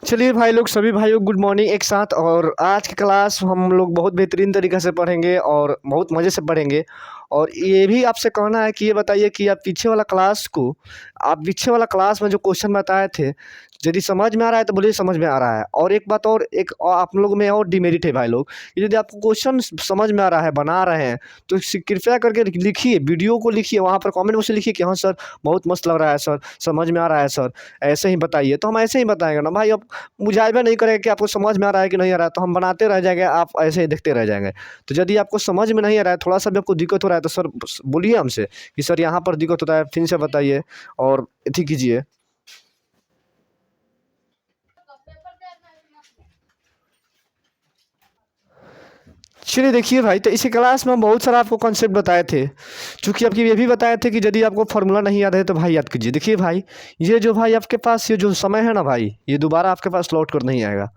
चलिए भाई लोग, सभी भाइयों गुड मॉर्निंग एक साथ। और आज की क्लास हम लोग बहुत बेहतरीन तरीक़े से पढ़ेंगे और बहुत मज़े से पढ़ेंगे। और ये भी आपसे कहना है कि ये बताइए कि आप पीछे वाला क्लास में जो क्वेश्चन बताए थे, यदि समझ में आ रहा है तो बोलिए समझ में आ रहा है। और एक बात और, आप लोग में और डिमेरिट है भाई लोग, यदि आपको क्वेश्चन समझ में आ रहा है, बना रहे हैं, तो कृपया करके लिखिए, वीडियो को लिखिए, वहाँ पर कमेंट बॉक्स में लिखिए कि हाँ सर बहुत मस्त लग रहा है सर, समझ में आ रहा है सर, ऐसे ही बताइए। तो हम ऐसे ही बताएंगे ना भाई। अब मुझाइबा नहीं करेंगे कि आपको समझ में आ रहा है कि नहीं आ रहा है, तो हम बनाते रह जाएंगे, आप ऐसे ही देखते रह जाएंगे। तो यदि आपको समझ में नहीं आ रहा है, थोड़ा सा भी आपको दिक्कत हो रहा है, तो सर बोलिए हमसे कि सर यहाँ पर दिक्कत होता है, फिर से बताइए और ठीक कीजिए। चलिए देखिए भाई, तो इसी क्लास में हम बहुत सारा आपको कॉन्सेप्ट बताए थे। चूँकि आपकी ये भी बताए थे कि यदि आपको फार्मूला नहीं याद है तो भाई याद कीजिए। देखिए भाई, ये जो भाई आपके पास ये जो समय है ना भाई, ये दोबारा आपके पास लौट कर नहीं आएगा।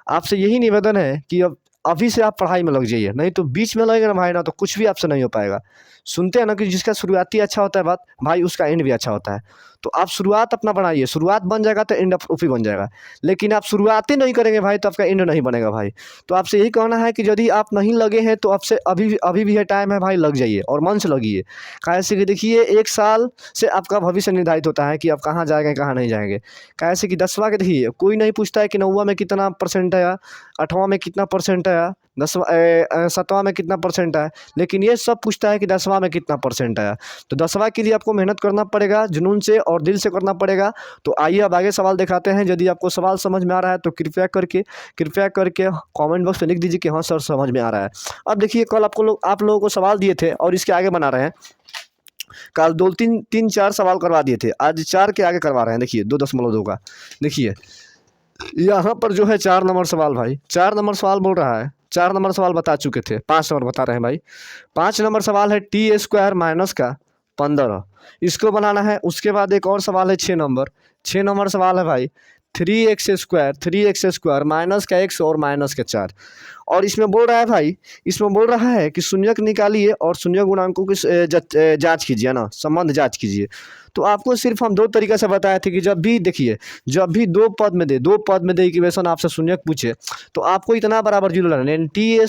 आपसे यही निवेदन है कि अब अभी से आप पढ़ाई में लग जाइए, नहीं तो बीच में लगेगा ना भाई ना, तो कुछ भी आपसे नहीं हो पाएगा। सुनते हैं ना कि जिसका शुरुआती अच्छा होता है बात, भाई उसका एंड भी अच्छा होता है। तो आप शुरुआत अपना बनाइए, शुरुआत बन जाएगा तो एंड भी बन जाएगा। लेकिन आप शुरुआत ही नहीं करेंगे भाई, तो आपका एंड नहीं बनेगा भाई। तो आपसे यही कहना है कि यदि आप नहीं लगे हैं तो आपसे अभी अभी भी है टाइम है भाई, लग जाइए और मन से लगिए। कैसे कि देखिए, 1 साल से आपका भविष्य निर्धारित होता है कि आप कहाँ जाएंगे कहाँ नहीं जाएंगे। कैसे कि 10वां के देखिए, कोई नहीं पूछता है कि 9वां में कितना परसेंट आया, 8वां में कितना परसेंट आया, 7वां में कितना परसेंट आया, लेकिन ये सब पूछता है कि 10वां में कितना परसेंट आया। तो 10वां के लिए आपको मेहनत करना पड़ेगा, जुनून से और दिल से करना पड़ेगा। तो आइए अब आगे सवाल दिखाते हैं। यदि आपको सवाल समझ में आ रहा है तो कृपया करके कमेंट बॉक्स में लिख दीजिए कि हाँ सर समझ में आ रहा है। अब देखिए, कल आप लोगों को सवाल दिए थे और इसके आगे बना रहे हैं। कल 2 3 4 सवाल करवा दिए थे, आज 4 के आगे करवा रहे हैं। देखिए 2.2 का, देखिए यहाँ पर जो है 4 नंबर सवाल भाई, 4 नंबर सवाल बोल रहा है। 4 नंबर सवाल बता चुके थे, 5 नंबर बता रहे हैं भाई। 5 नंबर सवाल है t² माइनस का 15, इसको बनाना है। उसके बाद एक और सवाल है 6 नंबर। 6 नंबर सवाल है भाई 3x² माइनस का x और माइनस का 4। और इसमें बोल रहा है भाई, इसमें बोल रहा है कि शून्यक निकालिए और शून्य गुणांकों की जांच कीजिए ना, संबंध जांच कीजिए। तो आपको सिर्फ हम 2 तरीके से बताए थे कि जब भी देखिए, जब भी 2 पद में दे इक्वेशन आपसे शून्यक पूछे, तो आपको इतना बराबर जीरो लेना है। टी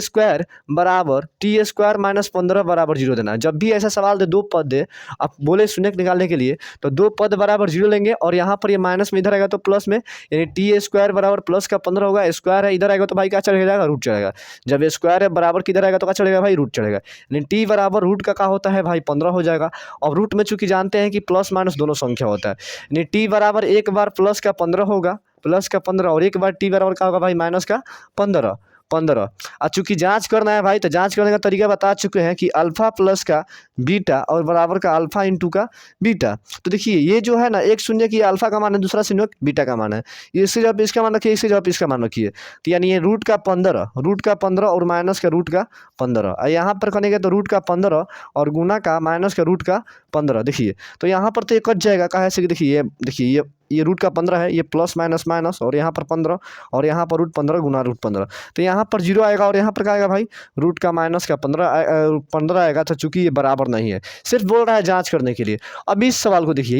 स्क्वायर बराबर t² माइनस 15 बराबर जीरो देना है। जब भी ऐसा सवाल दे, 2 पद दे, आप बोले शून्यक निकालने के लिए, तो 2 पद बराबर जीरो लेंगे और यहाँ पर ये माइनस में इधर आएगा तो प्लस में, यानी t² बराबर प्लस का 15 होगा। स्क्वायर है, इधर आएगा तो भाई क्या चढ़ जाएगा, रूट चढ़ेगा। जब स्क्वायर है बराबर किधर आएगा तो क्या चढ़ेगा भाई, रूट चढ़ेगा। यानी t बराबर रूट का क्या होता है भाई, 15 हो जाएगा। और रूट में चूंकि जानते हैं कि प्लस माइनस दोनों संख्या होता है, यानी t बराबर एक बार प्लस का 15 होगा, प्लस का 15, और एक बार t बराबर क्या होगा भाई, माइनस का 15। और चूंकि जांच करना है भाई, तो जांच करने का तरीका बता चुके हैं कि अल्फा प्लस का बीटा और बराबर का अल्फा इंटू का बीटा। तो देखिए ये जो है ना, एक शून्य की अल्फा का मान है, दूसरा शून्य बीटा का मान है। इससे जब इसका मान रखिए, इससे जब इसका मान रखिए, तो यानी ये रूट का 15 और माइनस का रूट का 15, और यहाँ पर करेंगे तो रूट का 15 और गुना का माइनस का रूट का 15। देखिए तो यहाँ पर तो ये कट जाएगा, कहा से कि देखिए ये रूट का 15 है, ये प्लस माइनस माइनस, और यहाँ पर 15 और यहाँ पर रूट 15 गुना रूट 15, तो यहाँ पर जीरो आएगा और यहाँ पर क्या आएगा भाई, रूट का माइनस का 15 आएगा। तो चूंकि ये बराबर नहीं है, सिर्फ बोल रहा है जांच करने के लिए। अब इस सवाल को देखिए,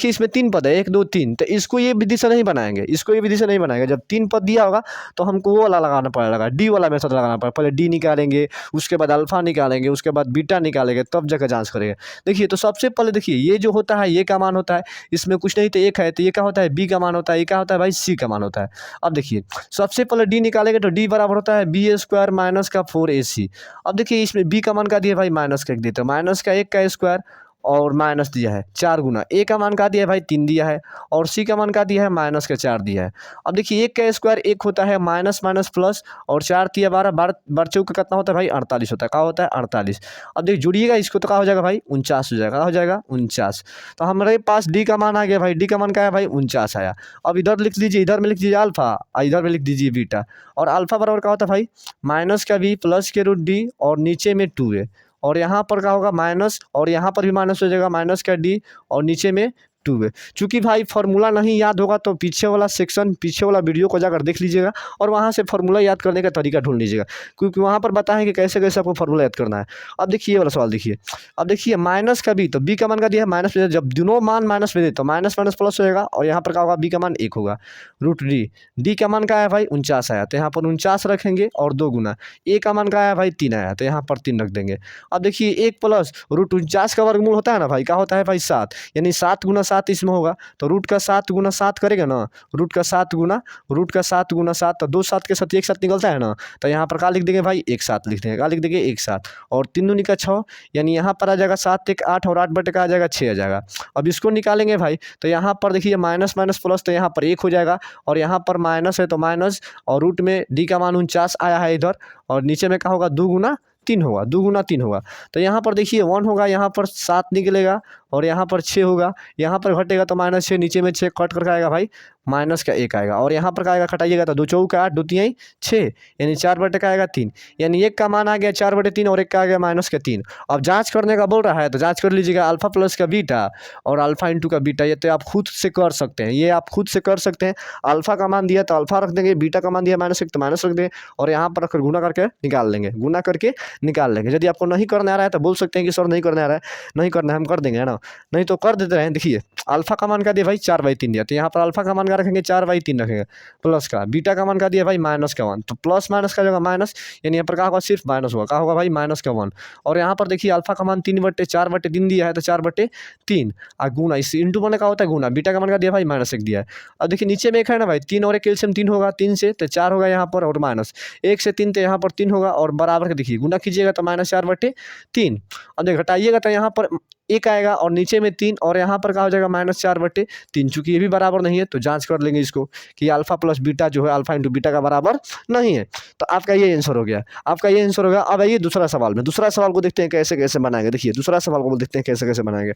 इसमें 3 पद है, 1 2 3, तो इसको ये विधि से नहीं बनाएंगे, जब 3 पद दिया होगा तो हमको वो वाला लगाना पड़ेगा, डी वाला मेथड लगाना पड़ेगा। पहले डी निकालेंगे, उसके बाद अल्फा निकालेंगे, उसके बाद बीटा निकालेंगे, तब जाकर जांच करेंगे। देखिए तो सबसे पहले देखिए, ये जो होता है ये का मान होता है, इसमें कुछ नहीं तो एक है, तो ये क्या होता है, बी का मान होता है। ये क्या होता है भाई, सी का मान होता है। अब देखिए सबसे पहले डी निकालेंगे, तो डी बराबर होता है b² माइनस का 4ac। अब देखिए इसमें बी का मान का दिया भाई, माइनस का 1 देते, माइनस का 1 का स्क्वायर और माइनस दिया है 4 गुना, ए का मान का दिया है भाई 3 दिया है, और सी का मान का दिया है माइनस का 4 दिया है। अब देखिए 1 का स्क्वायर 1 होता है, माइनस माइनस प्लस, और 4 तिया 12, 12 चौक का कितना होता है भाई, 48 होता है। क्या होता है, 48। अब देखिए जुड़िएगा इसको, तो क्या हो जाएगा भाई, 49 हो जाएगा। क्या हो जाएगा, 49। तो हमारे पास डी का मान आ गया भाई, डी का मान क्या है भाई, 49 आया। अब इधर लिख लीजिए, इधर में लिख दीजिए अल्फा, इधर में लिख दीजिए बीटा, और अल्फा बराबर क्या होता है भाई, माइनस का बी प्लस के रूट डी, और नीचे में 2a, और यहाँ पर क्या होगा माइनस, और यहाँ पर भी माइनस हो जाएगा, माइनस का डी और नीचे में 2 है। चूँकि भाई फार्मूला नहीं याद होगा तो पीछे वाला सेक्शन, पीछे वाला वीडियो को जाकर देख लीजिएगा और वहाँ से फार्मूला याद करने का तरीका ढूंढ लीजिएगा, क्योंकि वहाँ पर बताएं कि कैसे कैसे आपको फार्मूला याद करना है। अब देखिए ये वाला सवाल देखिए, अब देखिए माइनस का बी, तो बी का मान का दिया है माइनस में, जब दोनों मान माइनस में दे तो माइनस माइनस प्लस होएगा और यहाँ पर क्या होगा, बी का मान 1 होगा। रूट डी का मान क्या है भाई 49 आया, तो यहाँ पर 49 रखेंगे और 2 गुना, ए का मान क्या है भाई 3 आया, तो यहाँ पर 3 रख देंगे। अब देखिए 1 प्लस रूट 49 का वर्गमूल होता है ना भाई, क्या होता है भाई 7, यानी 7 गुना 7 इसमें होगा, तो रूट का 7 गुना 7 करेगा ना, रूट का 7 गुना 7, तो 2 7 के साथ एक साथ निकलता है ना, तो यहाँ पर क्या लिख देंगे भाई 1 7 लिख देंगे, क्या लिख देंगे 1 7, और 3 दूनी का 6, यानी यहाँ पर आ जाएगा 7 1 8 और 8 बटे का आ जाएगा 6 आ जाएगा। अब इसको निकालेंगे भाई, तो यहाँ पर देखिए माइनस माइनस प्लस, तो यहाँ पर 1 हो जाएगा और यहाँ पर माइनस है तो माइनस, और रूट में डी का मान 49 आया है इधर, और नीचे में क्या होगा 2 गुना 3 होगा, 2 गुना 3 होगा, तो यहाँ पर देखिए 1 होगा, यहाँ पर 7 निकलेगा और यहाँ पर 6 होगा, यहाँ पर घटेगा तो -6, नीचे में 6 कट करके आएगा भाई माइनस का 1 आएगा, और यहाँ पर क्या आएगा घटाइएगा तो 2 चौक 8 2 3 6, यानी 4 बटे का आएगा 3, यानी 1 का मान आ गया 4 बटे 3 और 1 का आ गया -3। अब जांच करने का बोल रहा है तो जांच कर लीजिएगा अल्फा प्लस का बीटा और अल्फा इंटू का बीटा, ये तो आप खुद से कर सकते हैं, ये आप खुद से कर सकते हैं। अल्फा का मान दिया तो अल्फा रख देंगे, बीटा का मान दिया -1 तो माइनस रख देंगे, और यहाँ पर रखकर गुना करके निकाल लेंगे, गुना करके निकाल लेंगे। यदि आपको नहीं करना आ रहा है तो बोल सकते हैं कि सर नहीं करना आ रहा है, नहीं करना है हम कर देंगे, है ना, नहीं तो कर देते हैं। देखिए अल्फा का मान का दिया भाई 4/3 दिया, तो यहाँ पर अल्फा का मान का रखेंगे 4/3 रखेंगे, प्लस का बीटा का मान का दिया भाई -1, तो प्लस माइनस का जगह माइनस, यानी यहाँ पर क्या होगा सिर्फ माइनस होगा, क्या होगा भाई -1, और यहाँ पर देखिए अल्फा का मान 3/4/3 दिया है, तो 4/3 गुना, इस इंटू बने का होता है गुना, बीटा का मान का दिया भाई -1 दिया है। अब देखिए नीचे में 1 है ना भाई, 3 और 1 एलसीएम 3 होगा, 3 से तो 4 होगा यहाँ पर, और माइनस 1 से 3 तो यहाँ पर 3 होगा, और बराबर का देखिए गुना कीजिएगा तो -4/3, और जब घटाइएगा तो यहाँ पर 1 आएगा और नीचे में 3, और यहाँ पर क्या हो जाएगा -4/3, चूँकि ये भी बराबर नहीं है तो जांच कर लेंगे इसको कि अल्फा प्लस बीटा जो है अल्फा इंटू बीटा का बराबर नहीं है, तो आपका ये आंसर हो गया, आपका ये आंसर हो गया। अब आइए दूसरा सवाल में, दूसरा सवाल को देखते हैं कैसे कैसे बनाएंगे। देखिए दूसरा सवाल को देखते हैं कैसे कैसे बनाएंगे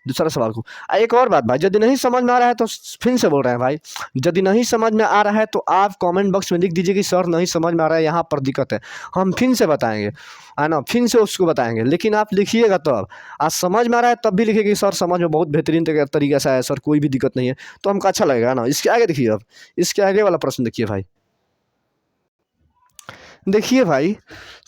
दूसरा सवाल को। एक और बात भाई, यदि नहीं समझ में आ रहा है तो फिर से बोल रहे हैं भाई, यदि नहीं समझ में आ रहा है तो आप कमेंट बॉक्स में लिख दीजिए कि सर नहीं समझ में आ रहा है, यहाँ पर दिक्कत है, हम फिर से बताएंगे, है ना, फिर से उसको बताएंगे, लेकिन आप लिखिएगा तो अब आज समझ में आ रहा है तब भी लिखिए कि सर समझ में बहुत बेहतरीन तरीके से आया सर, कोई भी दिक्कत नहीं है, तो हमको अच्छा लगेगा, है ना। इसके आगे देखिए, अब इसके आगे वाला प्रश्न देखिए भाई, देखिए भाई,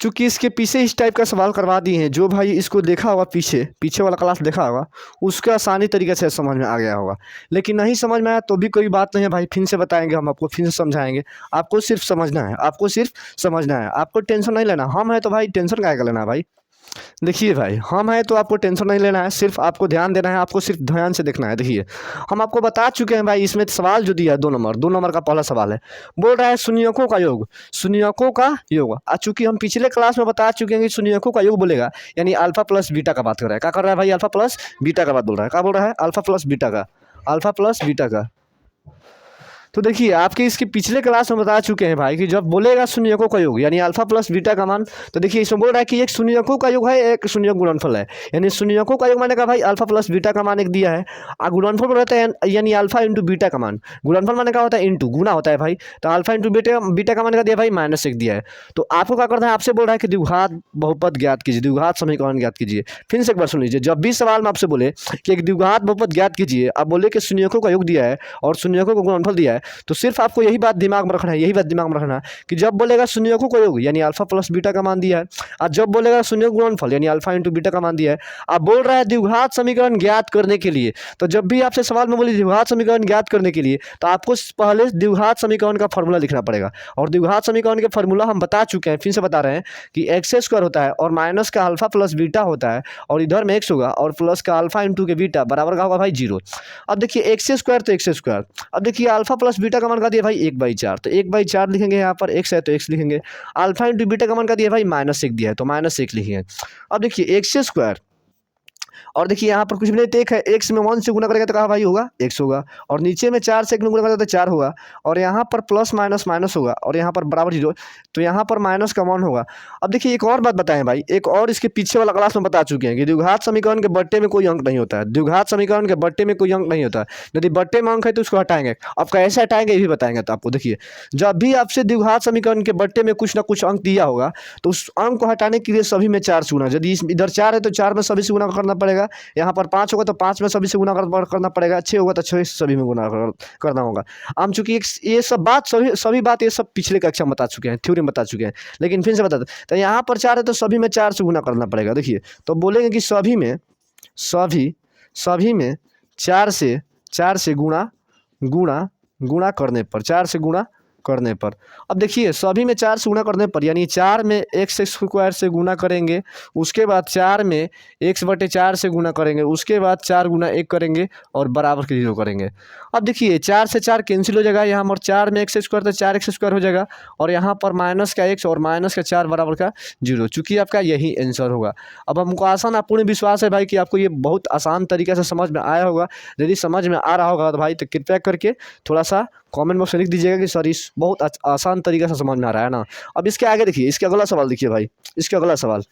चूँकि इसके पीछे इस टाइप का सवाल करवा दिए हैं, जो भाई इसको देखा होगा, पीछे पीछे वाला क्लास देखा होगा, उसका आसानी तरीके से समझ में आ गया होगा, लेकिन नहीं समझ में आया तो भी कोई बात नहीं है भाई, फिर से बताएंगे हम आपको, फिर से समझाएंगे, आपको सिर्फ समझना है, आपको सिर्फ समझना है, आपको टेंशन नहीं लेना, हम है तो भाई टेंशन क्या लेना है भाई। देखिए भाई हम हैं तो आपको टेंशन नहीं लेना है, सिर्फ आपको ध्यान देना है, आपको सिर्फ ध्यान से देखना है। देखिए हम आपको बता चुके हैं भाई, इसमें सवाल जो दिया है 2 नंबर का पहला सवाल है, बोल रहा है शून्यकों का योग, शून्यकों का योग। चूंकि हम पिछले क्लास में बता चुके हैं कि शून्यकों का योग बोलेगा यानी अल्फा प्लस बीटा का बात कर रहा है, क्या कर रहा है भाई, अल्फा प्लस बीटा का बात बोल रहा है, क्या बोल रहा है, अल्फा प्लस बीटा का, अल्फा प्लस बीटा का। तो देखिए आपके इसके पिछले क्लास में बता चुके हैं भाई कि जब बोलेगा शून्यकों का योग यानी अल्फा प्लस बीटा का मान, तो देखिए इसमें बोल रहा है कि एक शून्यकों का योग है, एक शून्यक गुणनफल है, यानी शून्यकों का योग माने का भाई अल्फा प्लस बीटा का मान एक दिया है, गुणनफल रहता है यानी अल्फा इंटू बीटा का मान, गुणनफल माने का होता है इंटू गुना होता है भाई, तो अल्फा इंटू बीटा का मान का दिया भाई -1 दिया है। तो आपको क्या करना है, आपसे बोल रहा है कि द्विघात बहुपद ज्ञात कीजिए, द्विघात समीकरण ज्ञात कीजिए। फिर से एक बार सुन लीजिए, जब भी सवाल में आपसे बोले कि एक द्विघात बहुपद ज्ञात कीजिए, आप बोले कि शून्यकों का योग दिया है और शून्यकों का गुणनफल दिया है, तो सिर्फ आपको यही बात दिमाग में रखना है, यही बात दिमाग में रखना है कि जब बोलेगा शून्यकों का योग यानी अल्फा प्लस बीटा का मान दिया है, और जब बोलेगा शून्य गुणनफल यानी अल्फा इंटू बीटा का मान दिया है, आप बोल रहा है द्विघात समीकरण ज्ञात करने के लिए। तो जब भी आपसे सवाल में बोले द्विघात समीकरण ज्ञात करने के लिए, तो आपको पहले द्विघात समीकरण का फॉर्मूला लिखना पड़ेगा, और द्विघात समीकरण के फॉर्मूला हम बता चुके हैं, फिर से बता रहे हैं कि x² होता है और माइनस का अल्फा प्लस बीटा होता है, और इधर में x होगा और प्लस का अल्फा इंटू के बीटा बराबर का होगा भाई 0। अब देखिए x² तो x², अब देखिए अल्फा प्लस बीटा का मान का दिया भाई 1/4, तो 1/4 लिखेंगे, यहाँ पर x है तो x लिखेंगे, अल्फा इंटू बीटा का मान का दिया भाई -1 दिया है तो -1 लिखेंगे। अब देखिए x², और देखिए यहाँ पर कुछ भी नहीं, तो एक है, x में 1 से गुना करेगा तो कहा भाई होगा x होगा, और नीचे में 4 से 1 गुना करेगा तो 4 होगा, और यहाँ पर प्लस माइनस माइनस होगा, और यहाँ पर बराबर 0, तो यहाँ पर माइनस का 1 होगा। अब देखिए एक और बात बताएं भाई, एक और इसके पीछे वाला क्लास में बता चुके हैं कि द्विघात समीकरण के बट्टे में कोई अंक नहीं होता है, द्विघात समीकरण के बट्टे में कोई अंक नहीं होता है, यदि बट्टे में अंक है तो उसको हटाएंगे। अब कैसे हटाएंगे ये भी बताएंगे। तो आपको देखिए, जब भी आपसे द्विघात समीकरण के बट्टे में कुछ ना कुछ अंक दिया होगा, तो उस अंक को हटाने के लिए सभी में 4 से गुना, यदि इधर 4 है तो 4 में सभी से गुना करना पड़ेगा, जाएगा। यहाँ पर 5 होगा तो 5 में सभी से गुना करना पड़ेगा, 6 होगा तो 6 से सभी में गुना करना होगा। हम चूँकि ये सब बात सभी बात ये सब पिछले कक्षा में बता चुके हैं, थ्योरी में बता चुके हैं, लेकिन फिर से बता दें। तो यहाँ पर 4 है तो सभी में 4 से गुना करना पड़ेगा। देखिए तो बोलेंगे कि सभी में 4 से गुणा करने पर, 4 से गुणा करने पर। अब देखिए सभी में 4 से गुणा करने पर यानी 4 में एक्स स्क्वायर से गुना करेंगे, उसके बाद 4 में x/4 से गुना करेंगे, उसके बाद 4 गुना 1 करेंगे और बराबर के 0 करेंगे। अब देखिए 4 से 4 कैंसिल हो जाएगा, यहाँ पर 4 में एक्स स्क्वायर तो 4x स्क्वायर हो जाएगा और यहाँ पर माइनस का x और माइनस का 4 बराबर का 0, चूँकि आपका यही आंसर होगा। अब हमको आसान पूर्ण विश्वास है भाई कि आपको ये बहुत आसान तरीके से समझ में आया होगा। यदि समझ में आ रहा होगा तो भाई तो कृपया करके थोड़ा सा कमेंट बॉक्स में लिख दीजिएगा कि सर इस बहुत आसान तरीके से समझ में आ रहा है ना। अब इसके आगे देखिए, इसके अगला सवाल देखिए भाई, इसके अगला सवाल।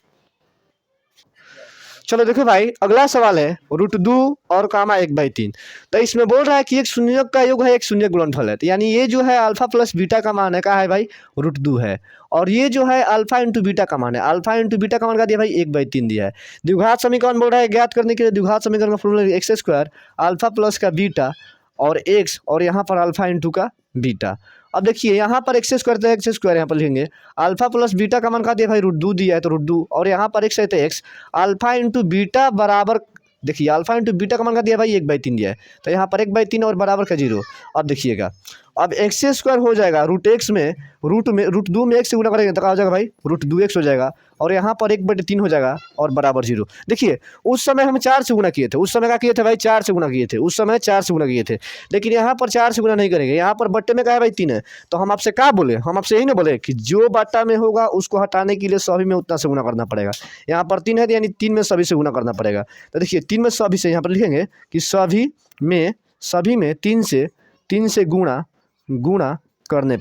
चलो देखो भाई अगला सवाल है √2 और कामा 1/3। तो इसमें बोल रहा है कि एक शून्यक का योग है, एक शून्य गुणनफल है। तो यानी ये जो है अल्फा प्लस बीटा का मान है, क्या है भाई, √2 है। और ये जो है अल्फा इंटू बीटा का मान है, अल्फा इंटू बीटा का मान का दिया भाई 1/3 दिया है। द्विघात समीकरण बोल रहा है ज्ञात करने के लिए द्विघात समीकरण का फॉर्मूला x² अल्फा प्लस का बीटा और x और यहाँ पर अल्फा इंटू का बीटा। अब देखिए यहाँ पर x² तो x² यहाँ पर लिखेंगे, अल्फा प्लस बीटा का मान का दिया भाई √2 दिया है तो √2 और यहाँ पर x है तो x, अल्फा इंटू बीटा बराबर, देखिए अल्फा इंटू बीटा का मान का दिया भाई 1/3 दिया है तो यहाँ पर 1/3 और बराबर का 0। अब देखिएगा अब x² हो जाएगा √x में √2 में x से गुना करेंगे तो क्या हो जाएगा भाई √2x हो जाएगा और यहाँ पर 1/3 हो जाएगा और बराबर 0। देखिए उस समय हम 4 से गुना किए थे, उस समय क्या किए थे भाई 4 से गुना किए थे, उस समय 4 से गुना किए थे, लेकिन यहाँ पर 4 से गुना नहीं करेंगे। यहाँ पर बट्टे में क्या है भाई 3 है, तो हम आपसे क्या बोले, हम आपसे यही ना बोले कि जो बट्टा में होगा उसको हटाने के लिए सभी में उतना से गुना करना पड़ेगा। यहाँ पर 3 है तो यानी 3 में सभी से गुना करना पड़ेगा। तो देखिए 3 में सभी से यहाँ पर लिखेंगे कि सभी में 3 से गुणा करने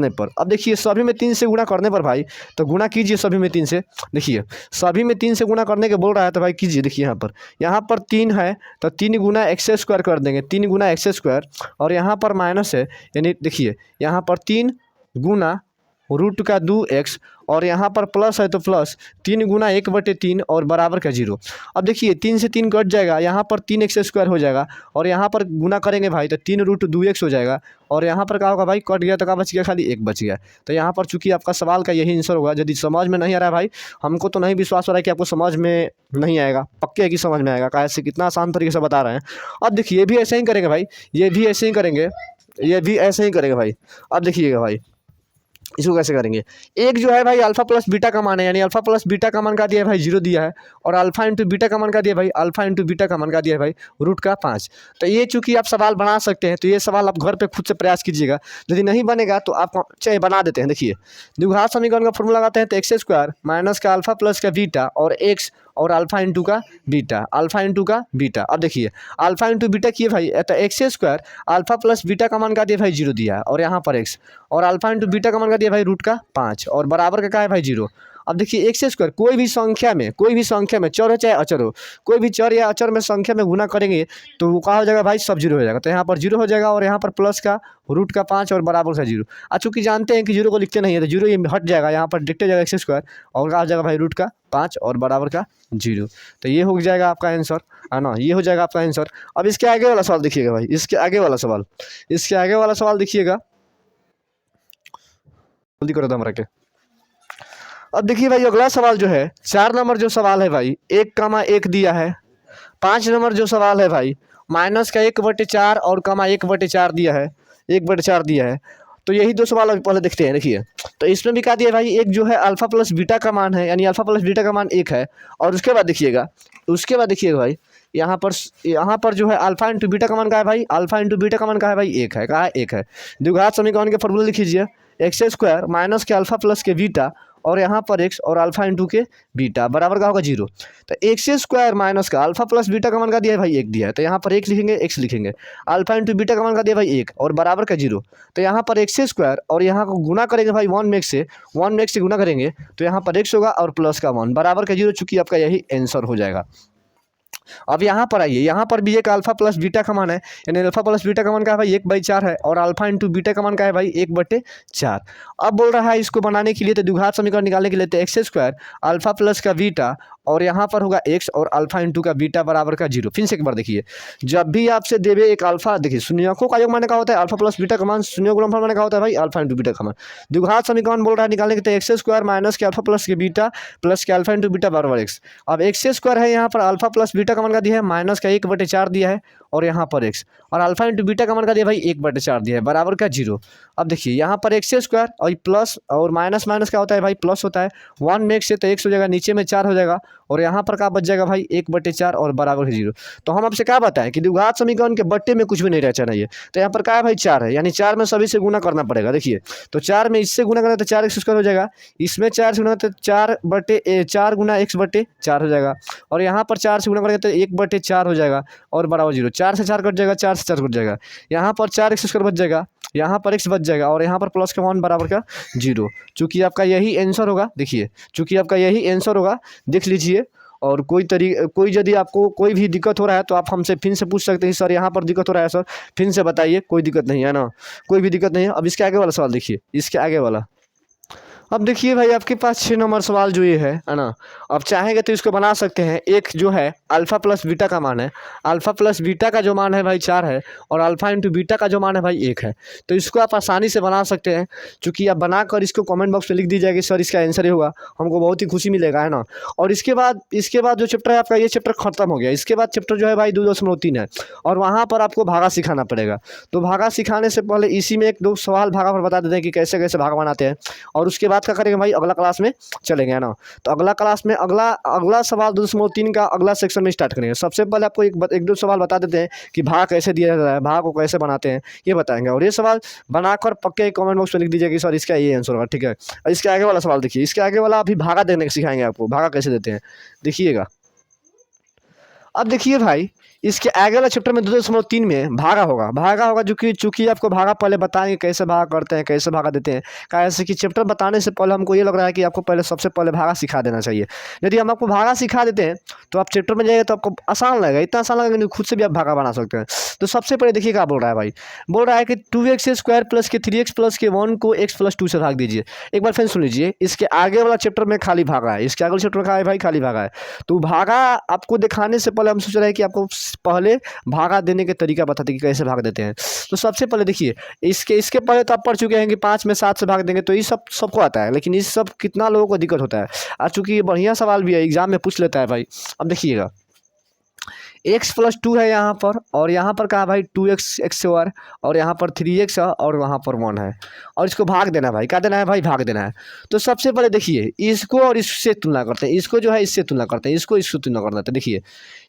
पर। अब देखिए सभी में 3 से गुणा करने पर भाई तो गुणा कीजिए सभी में 3 से। देखिए सभी में 3 से गुणा करने के बोल रहा है तो भाई कीजिए। देखिए यहाँ पर 3 है तो 3 गुना x² कर देंगे, 3 गुना x² और यहाँ पर माइनस है यानी देखिए यहाँ पर 3 गुना √2x और यहाँ पर प्लस है तो प्लस 3 गुना 1/3 और बराबर का 0। अब देखिए 3 से 3 कट जाएगा, यहाँ पर 3x² हो जाएगा और यहाँ पर गुना करेंगे भाई तो 3√2x हो जाएगा और यहाँ पर क्या होगा भाई कट गया तो क्या बच गया, खाली 1 बच गया। तो यहाँ पर चूंकि आपका सवाल का यही आंसर होगा। यदि समझ में नहीं आ रहा है भाई, हमको तो नहीं विश्वास हो रहा है कि आपको समझ में नहीं आएगा, पक्के है कि समझ में आएगा, कैसे कितना आसान तरीके से बता रहे हैं। अब देखिए ये भी ऐसे ही करेंगे भाई, ये भी ऐसे ही करेंगे भाई। अब देखिएगा भाई इसको कैसे करेंगे। एक जो है भाई अल्फा प्लस बीटा का मान है, यानी अल्फा प्लस बीटा का मान का दिया है भाई 0 दिया है और अल्फा इंटू बीटा का मान का दिया है भाई, अल्फा इंटू बीटा का मान का दिया है भाई √5। तो ये चूंकि आप सवाल बना सकते हैं तो ये सवाल आप घर पे खुद से प्रयास कीजिएगा। यदि नहीं बनेगा तो आप चाहे बना देते हैं। देखिए द्विघात समीकरण का फॉर्मूला लगाते हैं तो x² माइनस का अल्फा प्लस का बीटा और x और अल्फा इंटू का बीटा। अब देखिए अल्फा इंटू बीटा किए भाई तो x² अल्फा प्लस बीटा का मान का दिया भाई 0 दिया है और यहाँ पर x और अल्फा इंटू बीटा का मान का दिया भाई √5 और बराबर का क्या है भाई 0। अब देखिए x² कोई भी संख्या में चर हो चाहे अचर हो, कोई भी चर या अचर में संख्या में गुना करेंगे तो वो क्या हो जाएगा भाई सब 0 हो जाएगा। तो यहाँ पर 0 हो जाएगा और यहाँ पर प्लस का √5 और बराबर का 0। चूँकि जानते हैं कि 0 को लिखते नहीं है तो 0 ये हट जाएगा, यहाँ पर लिखते जाएगा x² और क्या हो जाएगा भाई √5 और बराबर का 0। तो ये हो जाएगा आपका आंसर, है ना, ये हो जाएगा आपका आंसर। अब इसके आगे वाला सवाल देखिएगा भाई, इसके आगे वाला सवाल देखिएगा, जल्दी करो हमरा के। अब देखिए भाई अगला सवाल जो है 4 नंबर जो सवाल है भाई 1,1 दिया है। 5 नंबर जो सवाल है भाई माइनस का 1/4 और 1/4 दिया है, 1/4 दिया है। तो यही दो सवाल अभी पहले देखते हैं। देखिए तो इसमें भी क्या दिया भाई, एक जो है अल्फा प्लस बीटा का मान है, यानी अल्फा प्लस बीटा का मान 1 है और उसके बाद देखिएगा भाई यहाँ पर जो है अल्फा इंटू बीटा का मान का है भाई, अल्फा इंटू बीटा का मान का है भाई 1 है, कहा 1 है। द्विघात समीकरण के फॉर्मूला लिख लीजिए x² माइनस के अल्फा प्लस के बीटा और यहाँ पर x और अल्फा इंटू के बीटा बराबर का होगा 0। तो x² माइनस का अल्फा प्लस बीटा का मान का दिया है भाई 1 दिया है, तो यहाँ पर 1 लिखेंगे, x लिखेंगे। अल्फा इंटू बीटा का मान का दिया भाई 1 और बराबर का 0। तो यहाँ पर x² और यहाँ को गुना करेंगे भाई 1 में x से गुना करेंगे तो यहाँ पर x होगा और प्लस का 1 बराबर का 0, चूँकि आपका यही आंसर हो जाएगा। अब यहाँ पर आइए, यहाँ पर भी एक अल्फा प्लस बीटा का मान है, यानी अल्फा प्लस बीटा का मान का है भाई 1/4 है और अल्फा इंटू बीटा का मान का है भाई 1/4। अब बोल रहा है इसको बनाने के लिए तो द्विघात समीकरण निकालने के लिए तो x² अल्फा प्लस का बीटा और यहाँ पर होगा x और अल्फा इंटू का बीटा बराबर का 0। फिर से एक बार देखिए, जब भी आपसे देवे एक अल्फा, देखिए शून्यकों का योग माने का होता है अल्फा प्लस बीटा का मान, शून्य गुणनफल माने का होता है भाई अल्फा इंटू बीटा का मान। द्विघात समीकरण बोल रहा है निकालने के, तो एक्स स्क्वायर माइनस के अल्फा प्लस के बीटा प्लस के अल्फा इंटू बीटा बराबर एक्स। अब एक्स स्क्वायर है, यहाँ पर अल्फा प्लस बीटा का मान का दिया है माइनस का 1/4 दिया है, और यहाँ पर एक्स, और अल्फा इंटू बीटा का मान का दिया भाई 1/4 दिया है बराबर का 0। अब देखिए यहाँ पर एक्स स्क्वायर और प्लस और माइनस माइनस क्या होता है भाई प्लस होता है, 1 में x से तो x हो जाएगा, नीचे में 4 हो जाएगा, और यहाँ पर क्या बच जाएगा भाई 1/4 और बराबर है 0। तो हम आपसे क्या बताएं कि द्विघात समीकरण के बट्टे में कुछ भी नहीं रहना चाहिए। तो यहाँ पर क्या है भाई 4 है, यानी 4 में सभी से गुना करना पड़ेगा। देखिए तो 4 में इससे गुना करना तो 4x स्क्वायर हो जाएगा, इसमें 4 से गुना तो 4 गुना x/4 हो जाएगा, और यहाँ पर 4 से गुना करेंगे तो 1/4 हो जाएगा और बराबर 0। 4 से 4 कट जाएगा, 4 से 4 कट जाएगा, यहाँ पर 4x स्क्वायर बच जाएगा, यहाँ पर x बच जाएगा, और यहाँ पर प्लस का मान बराबर का 0। चूँकि आपका यही आंसर होगा, देखिए चूँकि आपका यही आंसर होगा, देख लीजिए। और कोई यदि आपको कोई भी दिक्कत हो रहा है तो आप हमसे फिर से पूछ सकते हैं, सर यहाँ पर दिक्कत हो रहा है सर, फिर से बताइए, कोई दिक्कत नहीं है ना, कोई भी दिक्कत नहीं है। अब इसके आगे वाला सवाल देखिए, इसके आगे वाला, अब देखिए भाई आपके पास 6 नंबर सवाल जो ये है ना, अब चाहेंगे तो इसको बना सकते हैं। एक जो है अल्फा प्लस बीटा का मान है, अल्फा प्लस बीटा का जो मान है भाई 4 है, और अल्फा इंटू बीटा का जो मान है भाई 1 है। तो इसको आप आसानी से बना सकते हैं, चूँकि आप बनाकर इसको कमेंट बॉक्स में लिख दीजिएगा कि सर इसका आंसर ही होगा, हमको बहुत ही खुशी मिलेगा, है ना। और इसके बाद जो चैप्टर है आपका, ये चैप्टर खत्म हो गया। इसके बाद चैप्टर जो है भाई 2.3 है, और वहाँ पर आपको भागा सिखाना पड़ेगा। तो भागा सिखाने से पहले इसी में 1-2 सवाल भागा पर बता देते हैं कि कैसे कैसे भागा बनाते हैं, और उसके बाद क्या करेंगे भाई अगला क्लास में चलेंगे, है ना। तो अगला क्लास में अगला सवाल 2.3 का अगला सेक्शन में स्टार्ट करेंगे। सबसे पहले आपको एक दो सवाल बता देते हैं कि भाग कैसे दिया जाता है, भाग को कैसे बनाते हैं, ये बताएंगे। और ये सवाल बनाकर पक्के कमेंट बॉक्स में लिख दीजिए कि सर इसका ये आंसर होगा, ठीक है। और इसके आगे वाला सवाल देखिए, इसके आगे वाला अभी भागा देने सिखाएंगे आपको, भागा कैसे देते हैं देखिएगा। अब देखिए भाई इसके आगे वाला चैप्टर में 2.3 में भागा होगा, जो कि चूँकि आपको भागा पहले बताएंगे कैसे भागा करते हैं, कैसे भागा देते हैं। कैसे कि चैप्टर बताने से पहले हमको ये लग रहा है कि आपको पहले सबसे पहले भागा सिखा देना चाहिए। यदि हम आपको भागा सिखा देते हैं तो आप चैप्टर में जाएंगे तो आपको आसान लगेगा, इतना आसान लगेगा कि खुद से भी आप भागा बना सकते हैं। तो सबसे पहले देखिए क्या बोल रहा है भाई, बोल रहा है कि 2x² प्लस के 3x प्लस के 1 को x प्लस 2 से भाग दीजिए। एक बार फिर सुन लीजिए, इसके आगे वाला चैप्टर में खाली भागा है, इसके आगे चैप्टर में क्या है भाई खाली भागा है। तो भागा आपको दिखाने से पहले हम सोच रहे हैं कि आपको पहले भागा देने के तरीका बताते कि कैसे भाग देते हैं। तो सबसे पहले देखिए इसके पहले तो आप पढ़ चुके हैं कि 5 में 7 से भाग देंगे, तो ये सबको आता है, लेकिन इस सब कितना लोगों को दिक्कत होता है। और चूँकि ये बढ़िया सवाल भी है, एग्जाम में पूछ लेता है भाई। अब देखिएगा x प्लस 2 है यहाँ पर, और यहाँ पर कहा भाई 2x और यहाँ पर 3x है, और वहाँ पर 1 है, और इसको भाग देना है भाई, क्या देना है भाई भाग देना है। तो सबसे पहले देखिए इसको और इससे तुलना करते हैं, इसको जो है इससे तुलना करते हैं, इसको इससे तुलना करते हैं। देखिए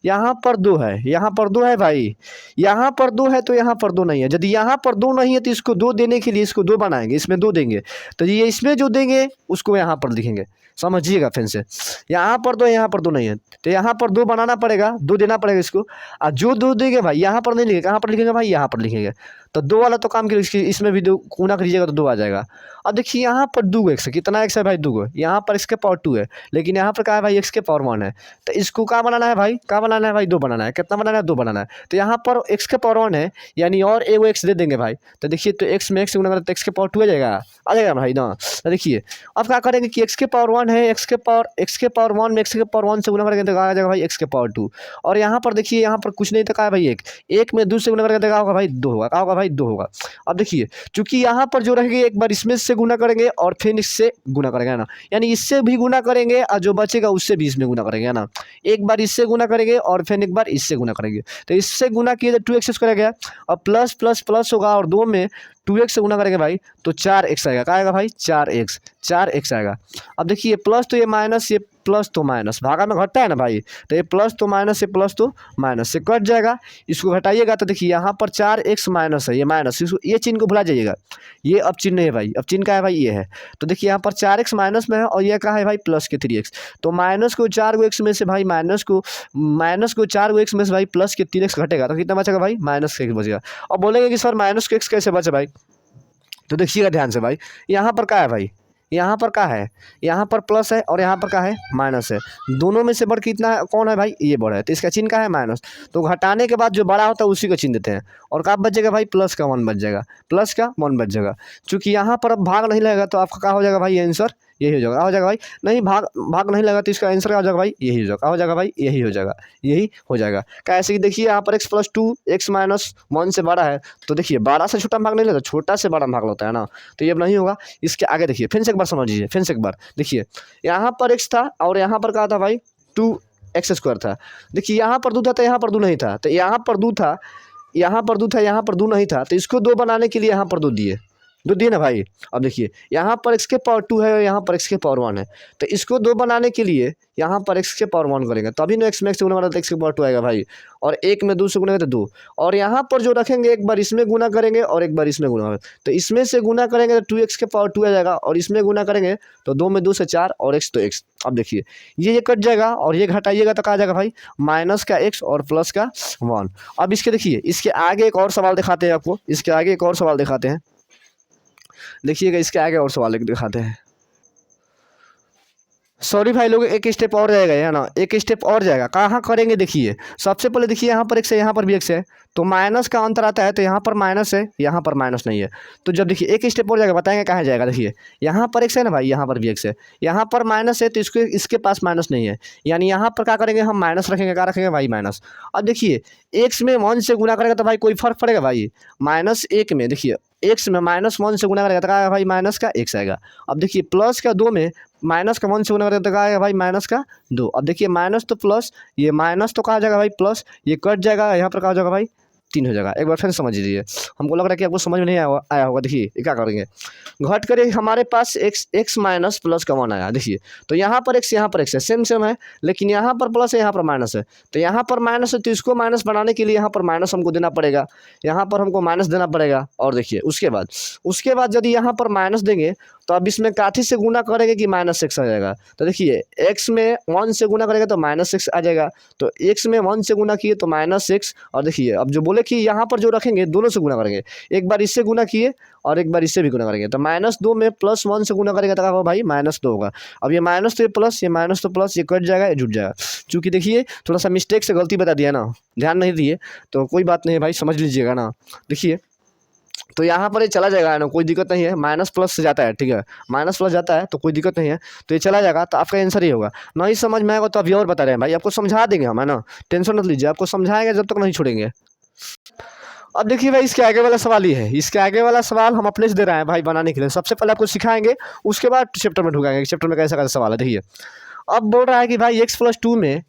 यहाँ पर 2 है, यहाँ पर 2 है भाई, यहाँ पर 2 है तो यहाँ पर 2 नहीं है। यदि यहाँ पर 2 नहीं है तो इसको 2 देने के लिए इसको 2 बनाएंगे, इसमें 2 देंगे, तो ये इसमें जो देंगे उसको यहाँ पर लिखेंगे, समझिएगा फिर से। यहाँ पर 2 यहाँ पर 2 नहीं है, तो यहाँ पर 2 बनाना पड़ेगा, 2 देना पड़ेगा इसको। और जो 2 देंगे भाई यहाँ पर नहीं लिखेंगे, कहाँ पर लिखेंगे भाई यहाँ पर लिखेंगे। तो 2 वाला तो काम करिए, इसमें भी 2 गुना करिएगा तो 2 आ जाएगा। अब देखिए यहाँ पर 2x है, कितना x है भाई 2, यहाँ पर x के पावर 2 है, लेकिन यहाँ पर क्या है भाई x के पावर 1 है। तो इसको क्या बनाना है भाई, क्या बनाना है भाई 2 बनाना है। कितना बनाना है 2 बनाना है। तो यहाँ पर x के पावर 1 है, यानी और एगो x दे देंगे भाई। तो देखिए तो x में x गुना करें तो x के पावर 2 आ जाएगा भाई ना। तो देखिए अब क्या करेंगे कि x के पावर 1 है, x के पावर 1 में x के पावर 1 से गुना करेंगे तो आ जाएगा भाई x के पावर 2। और यहाँ पर देखिए यहाँ पर कुछ नहीं तो क्या है भाई 1 में 2 से गुना करेंगे तो होगा भाई 2 होगा, क्या होगा भाई 2 होगा। अब देखिए चूंकि यहाँ पर जो रहेगी एक बार इसमें से गुना करेंगे और फिर इससे गुना करेंगे, है ना, यानी इससे भी गुना करेंगे और जो बचेगा उससे भी इसमें गुना करेंगे, है ना। एक बार इससे गुना करेंगे और फिर एक बार इससे गुना करेंगे, तो इससे गुना किए तो 2x करेगा और प्लस प्लस प्लस होगा और 2 में 2x से गुना करेंगे भाई तो 4x आएगा। क्या आएगा भाई 4x आएगा। अब देखिए प्लस तो ये माइनस, ये प्लस तो माइनस, भागा में घटता है ना भाई, तो ये प्लस तो माइनस, ये प्लस तो माइनस से कट जाएगा। इसको घटाइएगा तो देखिए यहाँ पर 4x माइनस है, ये माइनस, इसको ये चिन्ह को भुला जाइएगा, ये अब चिन्ह है भाई, अब चिन्ह का है भाई ये है। तो देखिए यहाँ पर 4x माइनस में है और ये क्या है भाई प्लस के 3x। तो माइनस को 4 x में से भाई माइनस को 4 x में से भाई प्लस के 3x घटेगा तो कितना बचेगा भाई माइनस के x बचेगा। अब बोलेंगे कि सर माइनस के x कैसे बचे भाई, तो देखिएगा ध्यान से भाई, यहाँ पर क्या है भाई, यहाँ पर क्या है, यहाँ पर प्लस है और यहाँ पर क्या है माइनस है। दोनों में से बढ़ कितना कौन है भाई, ये बड़ा है, तो इसका चिन्ह क्या है माइनस। तो घटाने के बाद जो बड़ा होता है उसी का चिन्ह देते हैं और क्या बचेगा भाई प्लस का 1 बच जाएगा, प्लस का 1 बच जाएगा। चूँकि यहाँ पर अब भाग नहीं लगेगा तो आपका क्या हो जाएगा भाई आंसर यही हो जाएगा, हो जाएगा भाई। नहीं भाग भाग नहीं लगा तो इसका आंसर क्या हो जाएगा भाई, यही हो जाएगा, हो जाएगा भाई, यही हो जाएगा, यही हो जाएगा। कैसे कि देखिए यहाँ पर x+2 x-1 से बड़ा है, तो देखिए बड़ा से छोटा भाग नहीं लेता, छोटा से बड़ा भाग लेता है ना, तो ये अब नहीं होगा। इसके आगे देखिए फिर से एक बार समझ लीजिए, फिर से एक बार देखिए, यहाँ पर x था और यहाँ पर क्या था भाई 2x² था। देखिए यहाँ पर 2 था तो यहाँ पर 2 नहीं था, तो यहाँ पर 2 था, यहाँ पर 2 था, यहाँ पर 2 नहीं था, तो इसको 2 बनाने के लिए यहाँ पर 2 दिए, 2 दिए ना भाई। अब देखिए यहाँ पर x के पावर 2 है और यहाँ पर x के पावर 1 है, तो इसको 2 बनाने के लिए यहाँ पर x के पावर 1 करेंगे, तभी ना x में x से गुना करेंगे तो x के पावर 2 आएगा भाई, और 1 में 2 से गुना करेंगे तो 2, और यहाँ पर जो रखेंगे एक बार इसमें गुना करेंगे और एक बार इसमें गुना करेंगे, तो इसमें से गुना करेंगे तो 2x के पावर 2 आ जाएगा, और इसमें गुना करेंगे तो 2 में 2 से 4 और x तो x। अब देखिए ये कट जाएगा और ये घटाइएगा तो कहा जाएगा भाई माइनस का x और प्लस का 1। अब इसके देखिए इसके आगे एक और सवाल दिखाते हैं आपको, इसके आगे एक और सवाल दिखाते हैं, देखिएगा इसके आगे और सवाल दिखाते हैं। सॉरी भाई लोग, एक स्टेप और जाएगा है ना, एक स्टेप और जाएगा, कहाँ करेंगे देखिए। सबसे पहले देखिए यहाँ पर x है, यहाँ पर भी x है, तो माइनस का अंतर आता है, तो यहाँ पर माइनस है, यहाँ पर माइनस नहीं है, तो जब देखिए एक स्टेप और जाएगा, बताएंगे कहाँ जाएगा। देखिए यहाँ पर x है ना भाई, यहाँ पर भी x है, यहाँ पर माइनस है तो इसको इसके पास माइनस नहीं है, यानी यहाँ पर क्या करेंगे हम माइनस रखेंगे, क्या रखेंगे भाई माइनस। अब देखिए x में 1 से गुना करेगा तो भाई कोई फर्क पड़ेगा भाई, -1 में देखिए x में -1 से गुना करेगा तो क्या आएगा भाई माइनस का x आएगा। अब देखिए प्लस का 2 में -1 से गुना करेगा तो क्या आएगा भाई माइनस का 2। अब देखिए माइनस तो प्लस, ये माइनस तो कहा जाएगा भाई प्लस, ये कट जाएगा, यहाँ पर कहा जाएगा भाई 3 हो जाएगा। एक बार फिर समझ लीजिए, हमको लग रहा है कि आपको समझ में नहीं आया होगा। देखिए ये क्या करेंगे, घट करे हमारे पास x माइनस प्लस का 1 आया, देखिए तो यहाँ पर x यहाँ पर x है, सेम है, लेकिन यहाँ पर प्लस है यहाँ पर माइनस है, तो यहाँ पर माइनस है तो इसको माइनस बनाने के लिए यहाँ पर माइनस हमको देना पड़ेगा, यहाँ पर हमको माइनस देना पड़ेगा। और देखिए उसके बाद यदि यहाँ पर माइनस देंगे तो अब इसमें काठी से गुना करेंगे कि -x आ जाएगा, तो देखिए x में 1 से गुना करेंगे तो -x आ जाएगा, तो x में 1 से गुना किए तो -x, और देखिए अब जो बोले कि यहाँ पर जो रखेंगे दोनों से गुना करेंगे, एक बार इससे गुना किए और एक बार इससे भी गुना करेंगे, तो -2 में +1 से गुना करेंगे तो क्या होगा भाई -2 होगा। अब ये माइनस तो ये प्लस, ये माइनस तो प्लस, ये कट जाएगा, ये जुट जाएगा। चूँकि देखिए थोड़ा सा मिस्टेक से गलती बता दिया ना, ध्यान नहीं दिए तो कोई बात नहीं है भाई, समझ लीजिएगा ना। देखिए तो यहाँ पर ये चला जाएगा ना, कोई दिक्कत नहीं है, माइनस प्लस से जाता है, ठीक है, माइनस प्लस जाता है तो कोई दिक्कत नहीं है, तो ये चला जाएगा, तो आपका आंसर ही होगा। नहीं समझ में आएगा तो अभी और बता रहे हैं भाई, आपको समझा देंगे हम, है ना, टेंशन मत लीजिए, आपको समझाएंगे जब तक नहीं छोड़ेंगे। अब देखिए भाई इसके आगे वाला सवाल ही है, इसके आगे वाला सवाल हम अपने से दे रहे हैं भाई बनाने के लिए। सबसे पहले आपको सिखाएंगे, उसके बाद चैप्टर में ढुकाएंगे, चैप्टर में कैसा कैसा सवाल है। देखिए अब बोल रहा है कि भाई x+2 में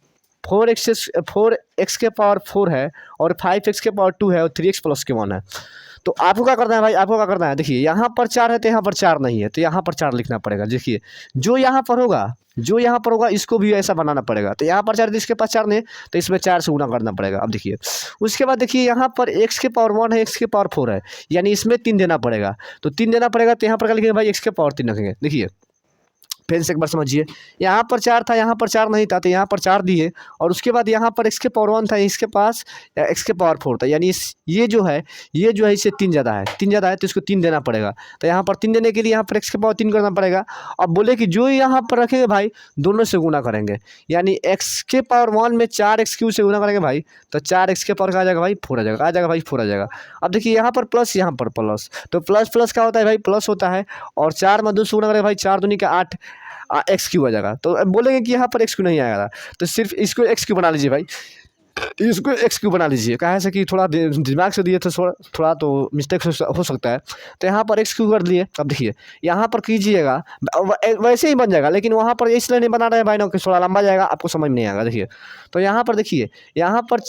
4x के पावर 4 है और 5x के पावर 2 है और 3x प्लस के 1 है, तो आपको क्या करना है भाई, आपको क्या करना है, देखिए यहाँ पर 4 है तो यहाँ पर 4 नहीं है, तो यहाँ पर 4 लिखना पड़ेगा। देखिए जो यहाँ पर होगा इसको भी ऐसा बनाना पड़ेगा, तो यहाँ पर 4 इसके पास 4 नहीं, तो इसमें 4 से गुना करना पड़ेगा। अब देखिए उसके बाद देखिए यहाँ पर x के पावर 1 है, x के पावर 4 है, यानी इसमें 3 देना पड़ेगा, तो 3 देना पड़ेगा, तो यहाँ पर क्या लिखेंगे भाई x के पावर 3 रखेंगे। देखिए फिर से एक बार समझिए, यहाँ पर 4 था, यहाँ पर 4 नहीं था, तो यहाँ पर 4 दिए, और उसके बाद यहाँ पर x के पावर 1 था, इसके पास x के पावर 4 था, यानी ये जो है इससे 3 ज़्यादा है, तो इसको 3 देना पड़ेगा, तो यहाँ पर 3 देने के लिए यहाँ पर x के पावर 3 करना पड़ेगा। अब बोले कि जो यहाँ पर रखेंगे भाई दोनों से गुना करेंगे, यानी x के पावर 1 में 4x³ से गुना करेंगे भाई, तो 4x के पावर का आ जाएगा भाई 4 आ जाएगा, भाई 4 आ जाएगा। अब देखिए यहाँ पर प्लस, यहाँ पर प्लस, तो प्लस प्लस क्या होता है भाई, प्लस होता है, और 4 में 2 से गुना करेंगे भाई, 4 दूनी का 8 x³ आ जाएगा। तो बोलेंगे कि यहाँ पर x³ नहीं आएगा, तो सिर्फ इसको x³ बना लीजिए भाई, इसको x³ बना लीजिए, कहा से कि थोड़ा दिमाग से दिए तो थोड़ा तो मिस्टेक हो सकता है, तो यहाँ पर x³ कर लिए। अब देखिए यहाँ पर कीजिएगा, वैसे ही बन जाएगा, लेकिन वहाँ पर इसलिए नहीं बना रहे भाई ना कि थोड़ा लंबा जाएगा, आपको समझ में नहीं आएगा। देखिए तो यहाँ पर देखिए, यहाँ पर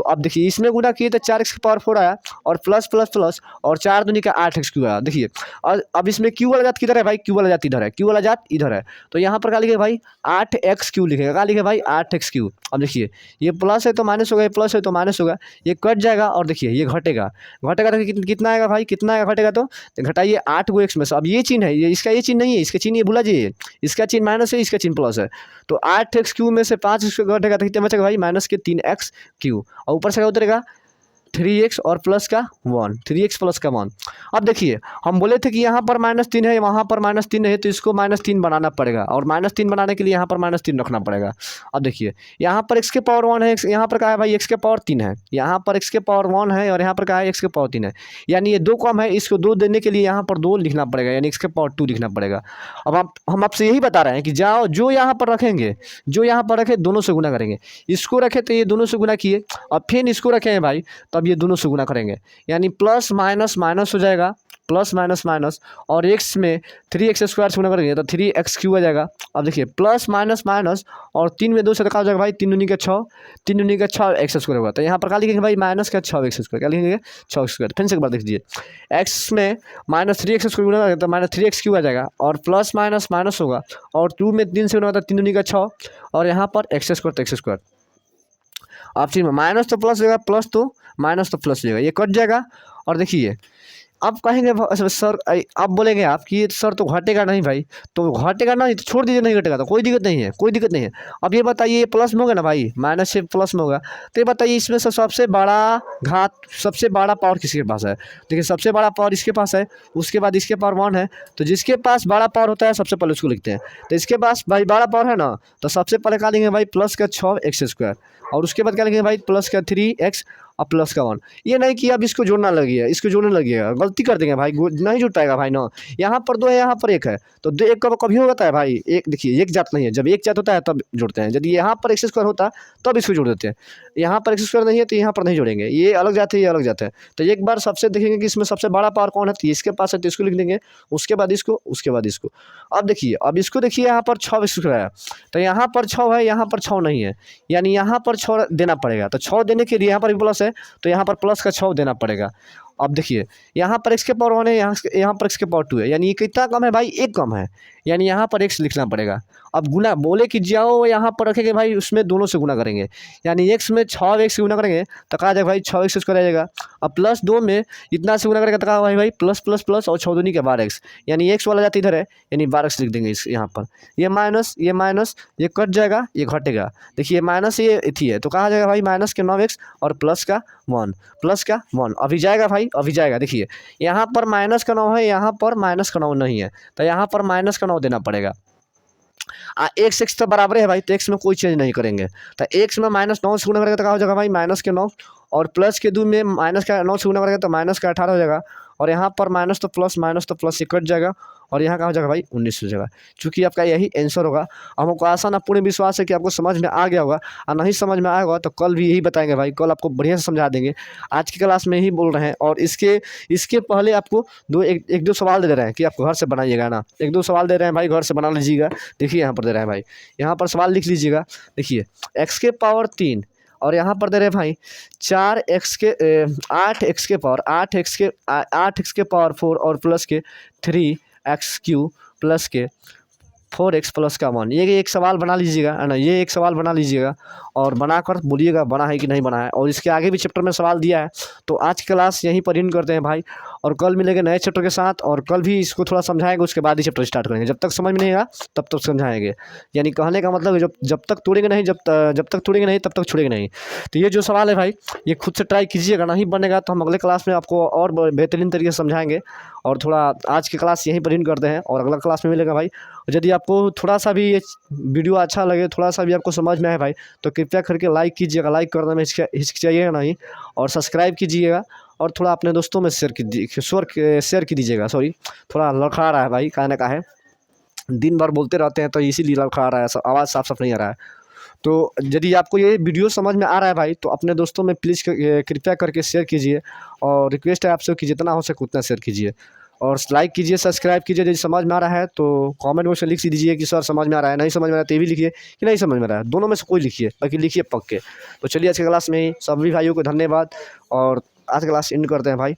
अब देखिए इसमें गुना किए तो 4x के पावर 4 आया, और प्लस प्लस प्लस, और 4 दूनी का 8x³ आया। देखिए और अब इसमें q वाला जात किधर है भाई, q वाला जात इधर है, q वाला जात इधर है, तो यहाँ पर क्या लिखे भाई 8x³ लिखेगा, क्या लिखे भाई 8x³। अब देखिए ये प्लस है तो माइनस होगा, प्लस है तो माइनस होगा, ये कट जाएगा, और देखिए ये घटेगा तो कितना आएगा भाई, कितना आएगा घटेगा, तो घटाइए 8 को x में से। अब ये चिन्ह है, ये इसका ये चिन्ह नहीं है, इसका चिन्ह ये भुला जाइए, इसका चिन्ह माइनस है, इसका चिन्ह प्लस है, तो 8x³ में से 5 घटेगा तो कितना बचेगा भाई -3x³, और ऊपर से क्या उतरेगा 3x और प्लस का 1, 3x प्लस का 1। अब देखिए हम बोले थे कि यहाँ पर -3 है, वहाँ पर -3 है, तो इसको -3 बनाना पड़ेगा, और -3 बनाने के लिए यहाँ पर -3 रखना पड़ेगा। अब देखिए यहाँ पर x के पावर 1 है, यहाँ पर क्या है भाई x के पावर 3 है, यहाँ पर x के पावर 1 है और यहाँ पर क्या है x के पावर 3 है, यानी ये 2 कम है, इसको 2 देने के लिए यहाँ पर 2 लिखना पड़ेगा, यानी x के पावर 2 लिखना पड़ेगा। अब हम आपसे यही बता रहे हैं कि जाओ जो यहाँ पर रखेंगे, जो यहाँ पर रखे दोनों से गुना करेंगे, इसको रखे तो ये दोनों से गुना किए, और फिर इसको रखे हैं भाई तब ये दोनों से गुना करेंगे, यानी प्लस माइनस माइनस हो जाएगा, प्लस माइनस माइनस, और x में 3x स्क्वायर से गुना करेंगे तो 3x³ आ जाएगा। अब देखिए प्लस माइनस माइनस, और 3 में 2 से रखा हो जाएगा भाई, 3 दूनी का 6, 3 दूनी का 6 x स्क्वायर होगा, तो यहाँ पर क्या लिखेंगे भाई माइनस का 6x स्क्वायर, क्या लिखेंगे 6x स्क्वायर। फिर से एक बार देख लीजिए, x में -3x स्क्वायर गुना करेंगे तो -3x³ आ जाएगा, और प्लस माइनस माइनस होगा, और 2 में 3 से गुना होता है, 3 दूनी का 6, और यहाँ पर x स्क्वायर तो x स्क्वायर। अब चीज में माइनस तो प्लस हो जाएगा, प्लस तो माइनस तो प्लस हो जाएगा, ये कट जाएगा। और देखिए अब कहेंगे सर, अब बोलेंगे आप कि सर तो घटेगा नहीं भाई, तो घटेगा नहीं तो छोड़ दीजिए, नहीं घटेगा तो कोई दिक्कत नहीं है, कोई दिक्कत नहीं है। अब ये बताइए ये प्लस में होगा ना भाई, माइनस से प्लस में होगा, तो ये बताइए इसमें से सबसे बड़ा घात, सबसे बड़ा पावर किसके पास है? देखिए सबसे बड़ा पावर इसके पास है, उसके बाद इसके पावर 1 है, तो जिसके पास बड़ा पावर होता है सबसे पहले उसको लिखते हैं। तो इसके पास भाई बड़ा पावर है ना, तो सबसे पहले क्या लिखेंगे भाई प्लस का 6x स्क्वायर, और उसके बाद क्या लिखेंगे भाई प्लस का 3x और प्लस का 1। ये नहीं कि अब इसको जोड़ना लगिए, इसको जोड़ने लगिएगा, गलती कर देंगे भाई, नहीं जुट पाएगा भाई ना। यहाँ पर 2 है, यहाँ पर 1 है, तो 2 1 कभी होता है भाई, एक देखिए एक जात नहीं है, जब एक जात होता है तब जोड़ते हैं, यदि यहाँ पर x स्क्वायर होता तब इसको जोड़ देते हैं, यहाँ पर x स्क्वायर नहीं है तो यहाँ पर नहीं जोड़ेंगे, ये अलग जात है, ये अलग जात है। तो एक बार सबसे देखेंगे कि इसमें सबसे बड़ा पावर कौन है, तो इसके पास है तो इसको लिख देंगे, उसके बाद इसको, उसके बाद इसको। अब देखिए, अब इसको देखिए यहाँ पर 6 स्क्वायर है, तो यहाँ पर 6 है, यहाँ पर 6 नहीं है, यानी यहाँ पर 6 देना पड़ेगा, तो 6 देने के लिए यहाँ पर भी प्लस है, तो यहाँ पर प्लस का 6 देना पड़ेगा। अब देखिए यहाँ पर x के पावर 1 है, यहाँ पर x के पावर 2 है, यानी ये कितना कम है भाई, 1 कम है, यानी यहाँ पर x लिखना पड़ेगा। अब गुना बोले कि जाओ यहाँ पर रखेंगे भाई, उसमें दोनों से गुना करेंगे, यानी x में 6x से गुना करेंगे तो कहा जाएगा भाई 6x स्क्वायर आ जाएगा। अब प्लस 2 में इतना से गुना करेगा तो कहा भाई प्लस प्लस प्लस, और 6 दूनी के 12x, यानी x वाला जाती इधर है, यानी 12x लिख देंगे इस यहाँ पर। ये माइनस ये कट जाएगा, ये घटेगा, देखिए माइनस ये थी है, तो कहा जाएगा भाई माइनस के 9x और प्लस का 1, प्लस का 1 अभी जाएगा भाई, अभी जाएगा। देखिए यहाँ पर माइनस का 9 है, यहाँ पर माइनस का 9 नहीं है, तो यहाँ पर माइनस का 9 देना पड़ेगा। x तो बराबर है भाई, तो x में कोई चेंज नहीं करेंगे, तो x में -9 से गुना करेगा तो क्या हो जाएगा भाई माइनस के 9, और प्लस के 2 में माइनस का 9 से गुना करेगा तो माइनस का 18 हो जाएगा, और यहाँ पर माइनस तो प्लस ये कट जाएगा, और यहाँ का हो जाएगा भाई 19 हो जाएगा। चूँकि आपका यही आंसर होगा। हमको आशा ना पूर्ण विश्वास है कि आपको समझ में आ गया होगा, और नहीं समझ में आएगा तो कल भी यही बताएंगे भाई, कल आपको बढ़िया से समझा देंगे। आज की क्लास में ही बोल रहे हैं, और इसके पहले आपको एक दो सवाल दे रहे हैं कि आपको घर से बनाइएगा ना, 1-2 सवाल दे रहे हैं भाई, घर से बना लीजिएगा। देखिए यहाँ पर दे रहे हैं भाई, यहाँ पर सवाल लिख लीजिएगा। देखिए x के पावर 3, और यहाँ पर दे रहे हैं भाई 8x के पावर 4 और प्लस के 3x³ प्लस के 4x प्लस का 1। ये एक सवाल बना लीजिएगा, है ना, ये एक सवाल बना लीजिएगा और बनाकर बोलिएगा बना है कि नहीं बना है। और इसके आगे भी चैप्टर में सवाल दिया है। तो आज की क्लास यहीं पर एंड करते हैं भाई, और कल मिलेंगे नए चैप्टर के साथ, और कल भी इसको थोड़ा समझाएंगे, उसके बाद ही चैप्टर स्टार्ट करेंगे। जब तक समझ में नहीं आएगा तब तक समझाएंगे, यानी कहने का मतलब जब तक तोड़ेंगे नहीं, जब तक तोड़ेंगे नहीं तब तक छोड़ेंगे नहीं। तो ये जो सवाल है भाई, ये खुद से ट्राई कीजिएगा, नहीं बनेगा तो हम अगले क्लास में आपको और बेहतरीन तरीके से समझाएंगे। और थोड़ा आज की क्लास यहीं पर एंड करते हैं, और अगला क्लास में मिलेगा भाई। यदि आपको थोड़ा सा भी ये वीडियो अच्छा लगे, थोड़ा सा भी आपको समझ में आए भाई, तो कृपया करके लाइक कीजिएगा, लाइक करने में हिचकिचाइएगा नहीं, और सब्सक्राइब कीजिएगा, और थोड़ा अपने दोस्तों में शेयर की दीजिएगा। सॉरी, थोड़ा लड़खड़ा रहा है भाई, कहने का है, दिन भर बोलते रहते हैं तो इसीलिए लड़खड़ा रहा है, आवाज़ साफ साफ नहीं आ रहा है। तो यदि आपको ये वीडियो समझ में आ रहा है भाई, तो अपने दोस्तों में प्लीज़ कृपया करके शेयर कीजिए, और रिक्वेस्ट है आपसे कि जितना हो सके उतना शेयर कीजिए, और लाइक कीजिए, सब्सक्राइब कीजिए। यदि समझ में आ रहा है तो कमेंट बॉक्स में लिख दीजिए कि सर समझ में आ रहा है, नहीं समझ में आ रहा है तो ये भी लिखिए कि नहीं समझ में आ रहा है, दोनों में से कोई लिखिए, बाकी लिखिए पक्के। तो चलिए आज की क्लास में ही सभी भाइयों को धन्यवाद, और आज की क्लास एंड करते हैं भाई।